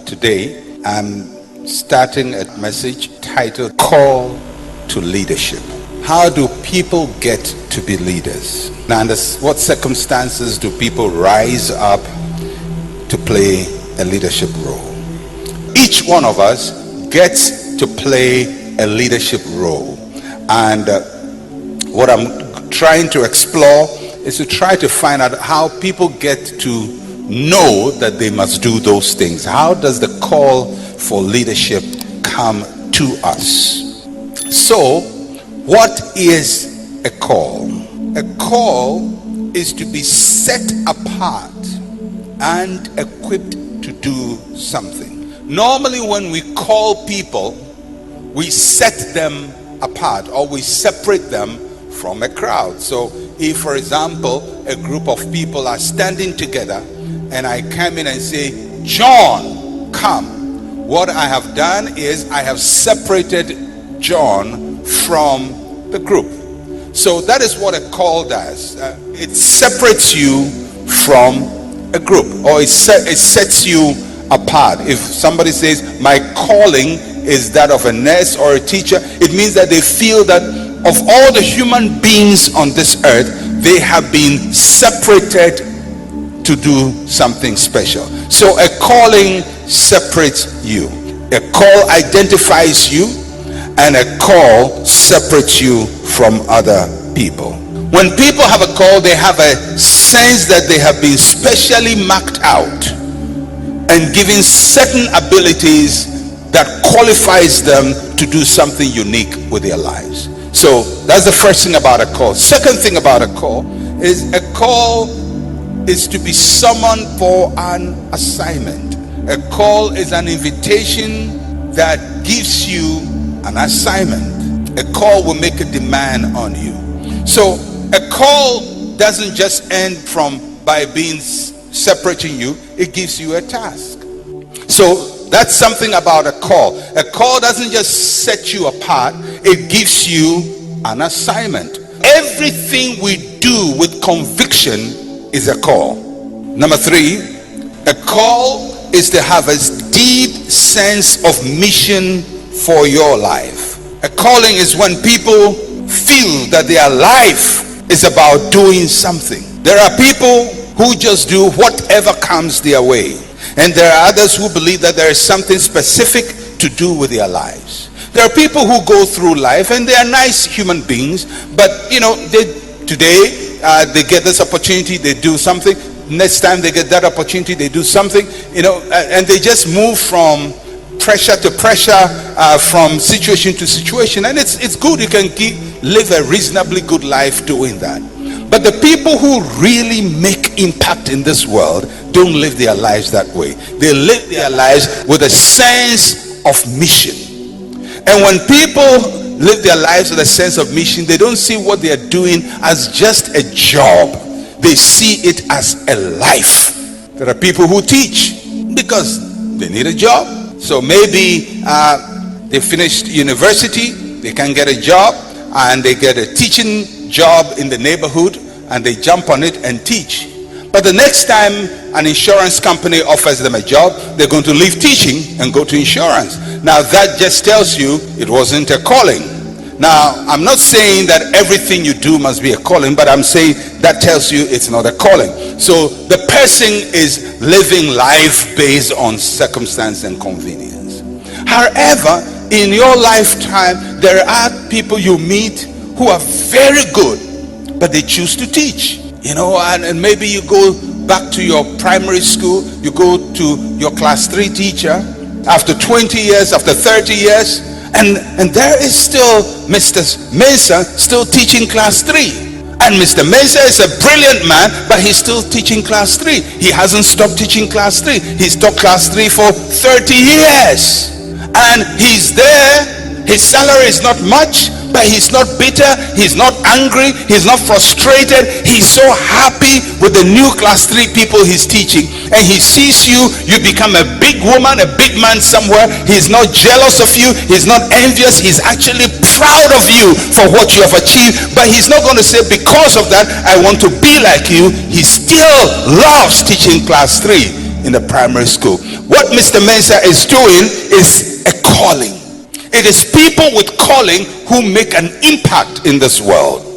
today, I'm starting a message titled Call to Leadership. How do people get to be leaders? Now, under what circumstances do people rise up to play a leadership role? Each one of us gets to play a leadership role. And what I'm trying to explore is to try to find out how people get to know that they must do those things. How does the call for leadership come to us? So, what is a call? A call is to be set apart and equipped to do something. Normally, when we call people, we set them apart or we separate them from a crowd. So, if, for example, a group of people are standing together and I come in and say, John, come. What I have done is I have separated John from the group. So that is what a call does. It separates you from a group, or it sets you apart. If somebody says, my calling is that of a nurse or a teacher, it means that they feel that of all the human beings on this earth, they have been separated to do something special. So a calling separates you. A call identifies you, and a call separates you from other people. When people have a call, they have a sense that they have been specially marked out and given certain abilities that qualifies them to do something unique with their lives. So that's the first thing about a call. Second thing about a call is to be summoned for an assignment. A call is an invitation that gives you an assignment. A call will make a demand on you. So a call doesn't just end by being separating you, it gives you a task. So that's something about a call. A call doesn't just set you apart, it gives you an assignment. Everything we do with conviction is a call. Number 3, a call is to have a deep sense of mission for your life. A calling is when people feel that their life is about doing something. There are people who just do whatever comes their way, and there are others who believe that there is something specific to do with their lives. There are people who go through life and they are nice human beings, but today they get this opportunity, they do something. Next time they get that opportunity, they do something, and they just move from pressure to pressure, from situation to situation. And it's good. You can live a reasonably good life doing that. But the people who really make impact in this world don't live their lives that way. They live their lives with a sense of mission. And when people live their lives with a sense of mission, they don't see what they are doing as just a job. They see it as a life. There are people who teach because they need a job. So maybe they finished university, they can get a job, and they get a teaching job in the neighborhood, and they jump on it and teach. But the next time an insurance company offers them a job, they're going to leave teaching and go to insurance. Now that just tells you it wasn't a calling. Now, I'm not saying that everything you do must be a calling, but I'm saying that tells you it's not a calling. So the person is living life based on circumstance and convenience. However, in your lifetime, there are people you meet who are very good, but they choose to teach. And maybe you go back to your primary school, you go to your class 3 teacher after 20 years, after 30 years, and there is still Mr. Mensa still teaching class 3. And Mr. Mensa is a brilliant man, but he's still teaching class 3. He hasn't stopped teaching class 3. He's taught class 3 for 30 years. And he's there. His salary is not much, but he's not bitter, he's not angry, he's not frustrated. He's so happy with the new class 3 people he's teaching. And he sees you become a big woman, a big man somewhere. He's not jealous of you, he's not envious, he's actually proud of you for what you have achieved. But he's not going to say, because of that, I want to be like you. He still loves teaching class 3. in the primary school. What Mr. Mensa is doing is a calling. It is people with calling who make an impact in this world.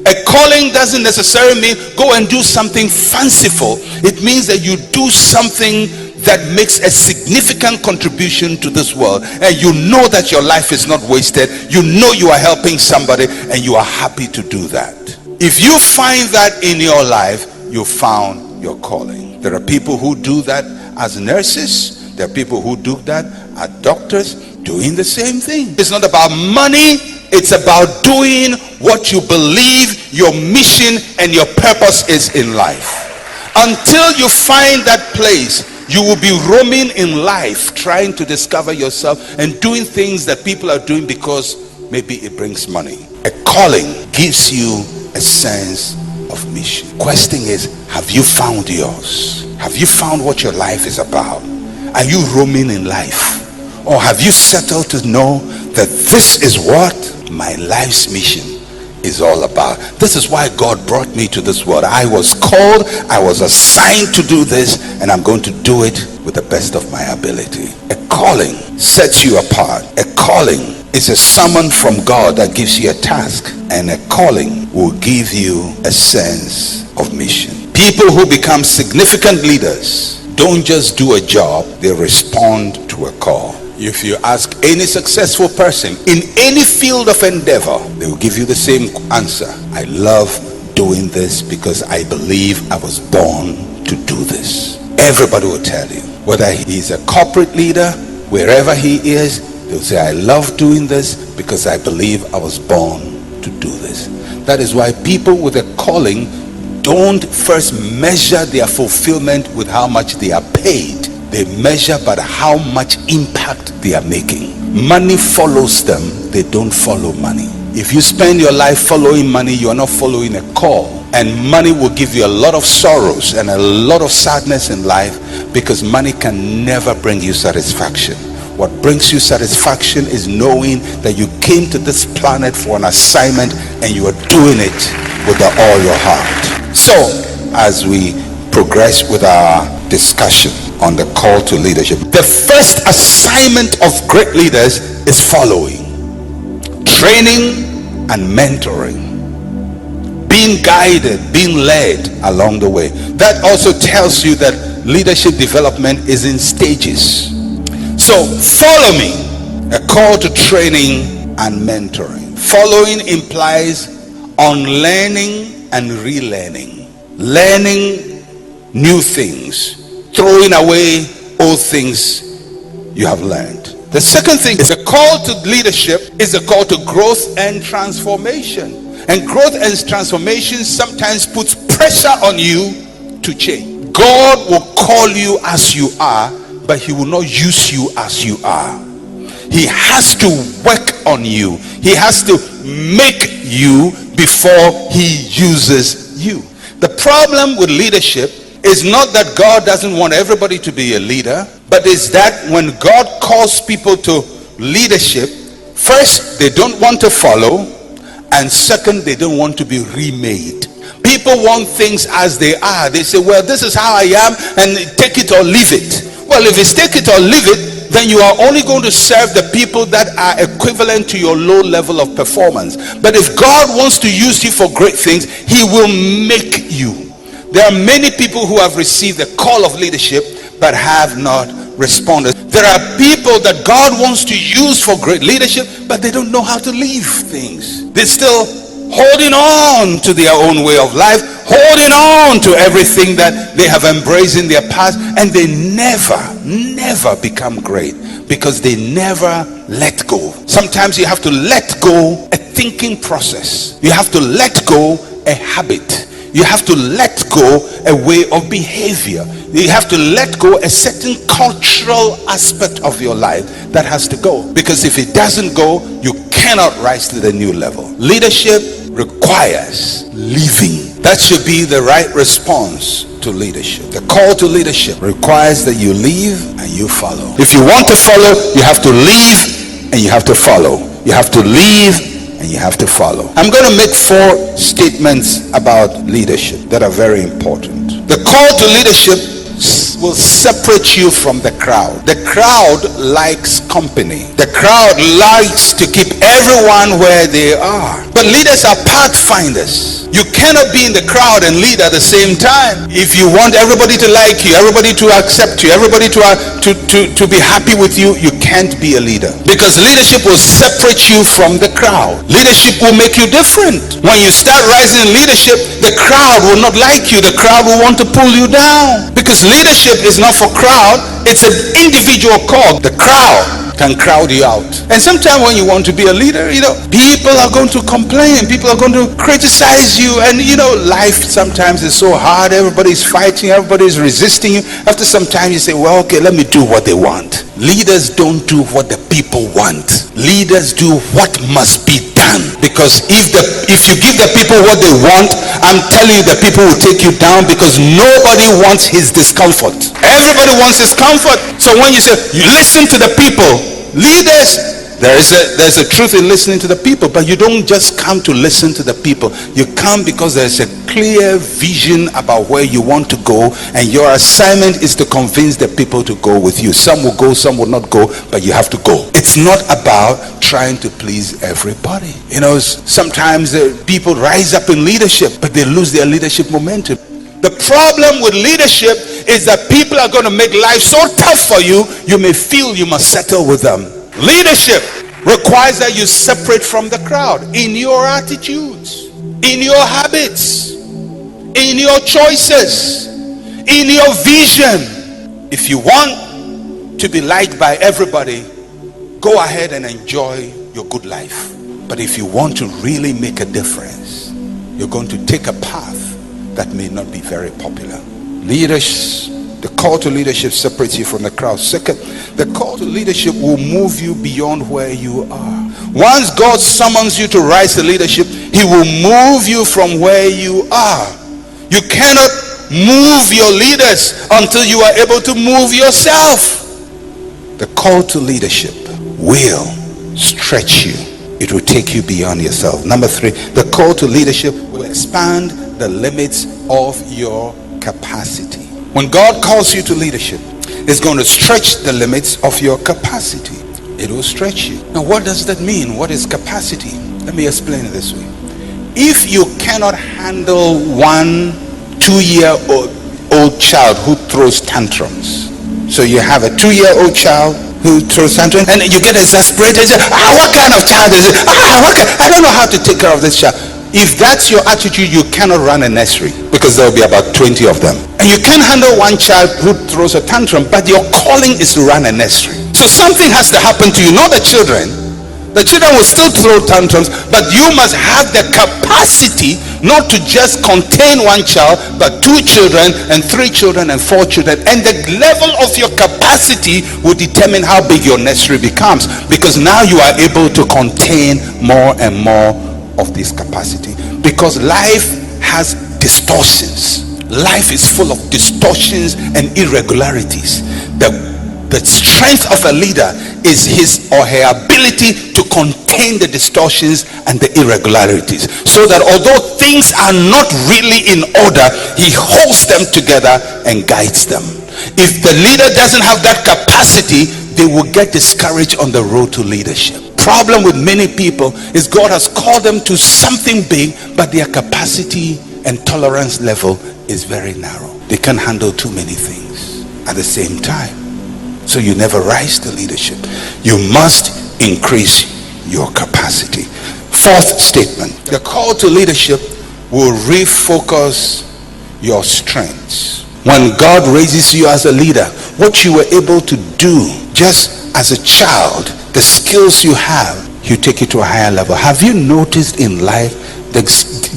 A calling doesn't necessarily mean go and do something fanciful. It means that you do something that makes a significant contribution to this world, and you know that your life is not wasted. You know you are helping somebody, and you are happy to do that. If you find that in your life, you found your calling. There are people who do that as nurses. There are people who do that as doctors, doing the same thing. It's not about money. It's about doing what you believe your mission and your purpose is in life. Until you find that place, you will be roaming in life trying to discover yourself and doing things that people are doing because maybe it brings money. A calling gives you a sense of mission. Question is, have you found yours? Have you found what your life is about? Are you roaming in life? Or have you settled to know that this is what my life's mission is all about? This is why God brought me to this world. I was called, I was assigned to do this, and I'm going to do it with the best of my ability. A calling sets you apart. A calling is a summon from God that gives you a task, and a calling will give you a sense of mission. People who become significant leaders don't just do a job, they respond to a call. If you ask any successful person in any field of endeavor, they will give you the same answer. I love doing this because I believe I was born to do this. Everybody will tell you, whether he's a corporate leader, wherever he is, they'll say, I love doing this because I believe I was born to do this. That is why people with a calling don't first measure their fulfillment with how much they are paid. They measure by how much impact they are making. Money follows them, they don't follow money. If you spend your life following money, you are not following a call. And money will give you a lot of sorrows and a lot of sadness in life, because money can never bring you satisfaction. What brings you satisfaction is knowing that you came to this planet for an assignment and you are doing it with all your heart. So, as we progress with our discussion on the call to leadership, the first assignment of great leaders is following, training and mentoring, being guided, being led along the way. That also tells you that leadership development is in stages. So follow me, a call to training and mentoring. Following implies unlearning and relearning, learning new things, throwing away old things you have learned. The second thing is a call to leadership is a call to growth and transformation. And growth and transformation sometimes puts pressure on you to change. God will call you as you are, but he will not use you as you are. He has to work on you. He has to make you before he uses you. The problem with leadership is not that God doesn't want everybody to be a leader, but is that when God calls people to leadership, first, they don't want to follow, and second, they don't want to be remade. People want things as they are. They say, well, this is how I am, and take it or leave it. Well, if it's take it or leave it, then you are only going to serve the people that are equivalent to your low level of performance. But if God wants to use you for great things, he will make you. There are many people who have received the call of leadership but have not responded. There are people that God wants to use for great leadership, but they don't know how to leave things. They're still holding on to their own way of life, holding on to everything that they have embraced in their past, and they never become great because they never let go. Sometimes you have to let go a thinking process. You have to let go a habit. You have to let go a way of behavior. You have to let go a certain cultural aspect of your life that has to go. Because if it doesn't go, you cannot rise to the new level. Leadership requires leaving. That should be the right response to leadership. The call to leadership requires that you leave and you follow. If you want to follow, you have to leave and you have to follow. You have to leave and you have to follow. I'm going to make 4 statements about leadership that are very important. The call to leadership will separate you from the crowd. The crowd likes company. The crowd likes to keep everyone where they are. But leaders are pathfinders. You cannot be in the crowd and lead at the same time. If you want everybody to like you, everybody to accept you, everybody to be happy with you, you can't be a leader. Because leadership will separate you from the crowd. Leadership will make you different. When you start rising in leadership, the crowd will not like you. The crowd will want to pull you down. Because leadership is not for crowd, it's an individual call. The crowd can crowd you out. And sometimes when you want to be a leader, people are going to complain, people are going to criticize you, and life sometimes is so hard. Everybody's fighting, everybody's resisting you. After some time you say, well, okay, let me do what they want. Leaders don't do what the people want. Leaders do what must be done. Because if you give the people what they want, I'm telling you, the people will take you down, because nobody wants his discomfort. Everybody wants his comfort. So when you say you listen to the people, leaders, there's a truth in listening to the people, but you don't just come to listen to the people. You come because there's a clear vision about where you want to go, and your assignment is to convince the people to go with you. Some will go, some will not go, but you have to go. It's not about trying to please everybody. Sometimes people rise up in leadership, but they lose their leadership momentum. The problem with leadership is that people are going to make life so tough for you, you may feel you must settle with them. Leadership requires that you separate from the crowd in your attitudes, in your habits, in your choices, in your vision. If you want to be liked by everybody, go ahead and enjoy your good life. But if you want to really make a difference, you're going to take a path that may not be very popular. Leaders, the call to leadership separates you from the crowd. Second, the call to leadership will move you beyond where you are. Once God summons you to rise to leadership, he will move you from where you are. You cannot move your leaders until you are able to move yourself. The call to leadership will stretch you. It will take you beyond yourself. Number 3, the call to leadership will expand the limits of your capacity. When God calls you to leadership, it's going to stretch the limits of your capacity. It will stretch you. Now, what does that mean? What is capacity? Let me explain it this way. If you cannot handle 1 2-year-old child who throws tantrums, so you have a 2-year-old child who throws tantrums, and you get exasperated, you say, what kind of child is it? I don't know how to take care of this child. If that's your attitude, you cannot run a nursery, because there will be about 20 of them. And you can't handle 1 child who throws a tantrum, but your calling is to run a nursery. So something has to happen to you, not the children. The children will still throw tantrums, but you must have the capacity not to just contain 1 child, but 2 children and 3 children and 4 children. And the level of your capacity will determine how big your nursery becomes, because now you are able to contain more and more of this capacity. Because life has distortions. Life is full of distortions and irregularities. The strength of a leader is his or her ability to contain the distortions and the irregularities, so that although things are not really in order, he holds them together and guides them. If the leader doesn't have that capacity, they will get discouraged on the road to leadership. Problem with many people is God has called them to something big, but their capacity and tolerance level is very narrow. They can't handle too many things at the same time. So you never rise to leadership. You must increase your capacity. 4th statement, the call to leadership will refocus your strengths. When God raises you as a leader, what you were able to do just as a child, the skills you have, you take it to a higher level. Have you noticed in life the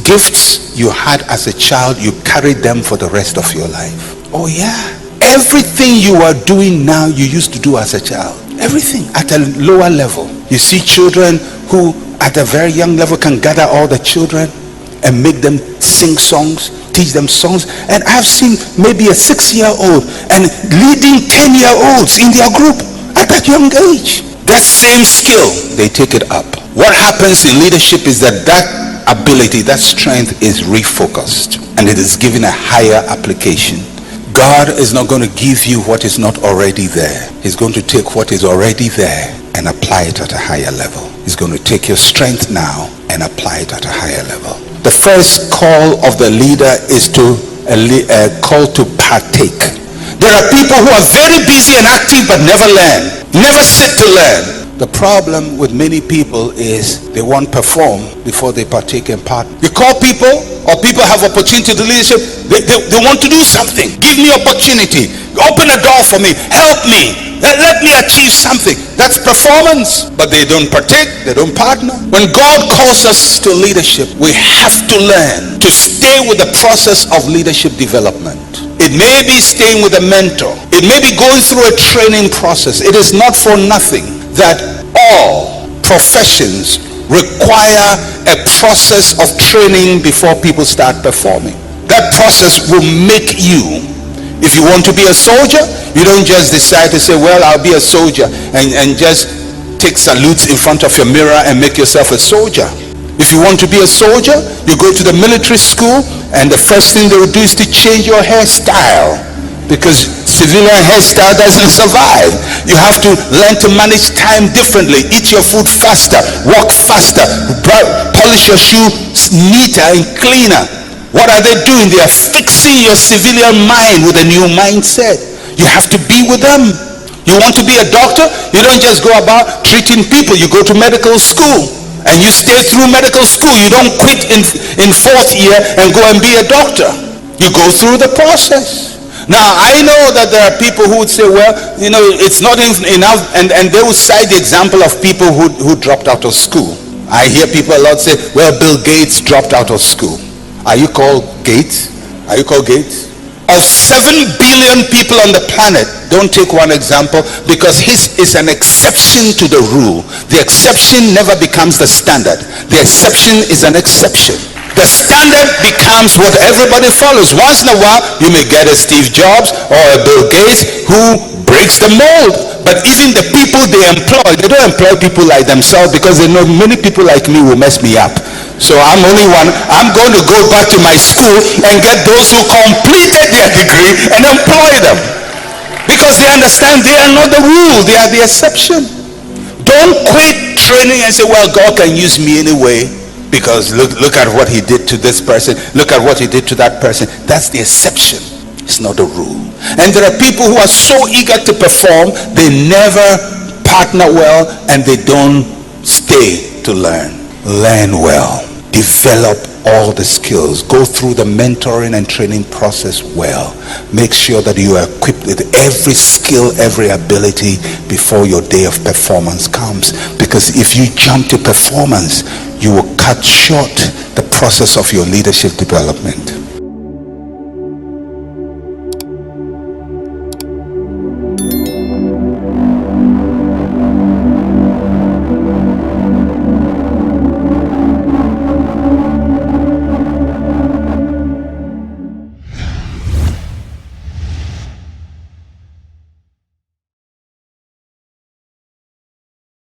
gifts you had as a child, you carried them for the rest of your life? Oh yeah. Everything you are doing now, you used to do as a child. Everything at a lower level. You see children who at a very young level can gather all the children and make them sing songs, teach them songs. And I've seen maybe a 6-year-old and leading 10-year-olds in their group at that young age. That same skill, they take it up. What happens in leadership is that ability, that strength is refocused, and it is given a higher application. God is not going to give you what is not already there. He's going to take what is already there and apply it at a higher level. He's going to take your strength now and apply it at a higher level. The first call of the leader is to a call to partake. There are people who are very busy and active but never learn, never sit to learn. The problem with many people is they want to perform before they partake in part. You call people, or people have opportunity to leadership, they want to do something. Give me opportunity. Open a door for me. Help me. Let me achieve something. That's performance. But they don't partake. They don't partner. When God calls us to leadership, we have to learn to stay with the process of leadership development. It may be staying with a mentor. It may be going through a training process. It is not for nothing that all professions require a process of training before people start performing. That process will make you, if you want to be a soldier, you don't just decide to say, well, I'll be a soldier and just take salutes in front of your mirror and make yourself a soldier. If you want to be a soldier, you go to the military school, and the first thing they will do is to change your hairstyle, because civilian hairstyle doesn't survive. You have to learn to manage time differently, eat your food faster, walk faster, polish your shoe neater and cleaner. What are they doing? They are fixing your civilian mind with a new mindset. You have to be with them. You want to be a doctor? You don't just go about treating people. You go to medical school and you stay through medical school. You don't quit in fourth year and go and be a doctor. You go through the process. Now, I know that there are people who would say, well, it's not enough, and they will cite the example of people who dropped out of school. I hear people a lot say, well, Bill Gates dropped out of school. Are you called Gates? Are you called Gates? Of 7 billion people on the planet, don't take one example, because his is an exception to the rule. The exception never becomes the standard. The exception is an exception. The standard becomes what everybody follows. Once in a while, you may get a Steve Jobs or a Bill Gates who breaks the mold. But even the people they employ, they don't employ people like themselves, because they know many people like me will mess me up. So I'm only one. I'm going to go back to my school and get those who completed their degree and employ them. Because they understand they are not the rule, they are the exception. Don't quit training and say, well, God can use me anyway, because look at what he did to this person, look at what he did to that person. That's the exception. It's not the rule. And there are people who are so eager to perform, they never partner well, and they don't stay to learn. Learn well. Develop all the skills. Go through the mentoring and training process well. Make sure that you are equipped with every skill, every ability before your day of performance comes. Because if you jump to performance, you will cut short the process of your leadership development.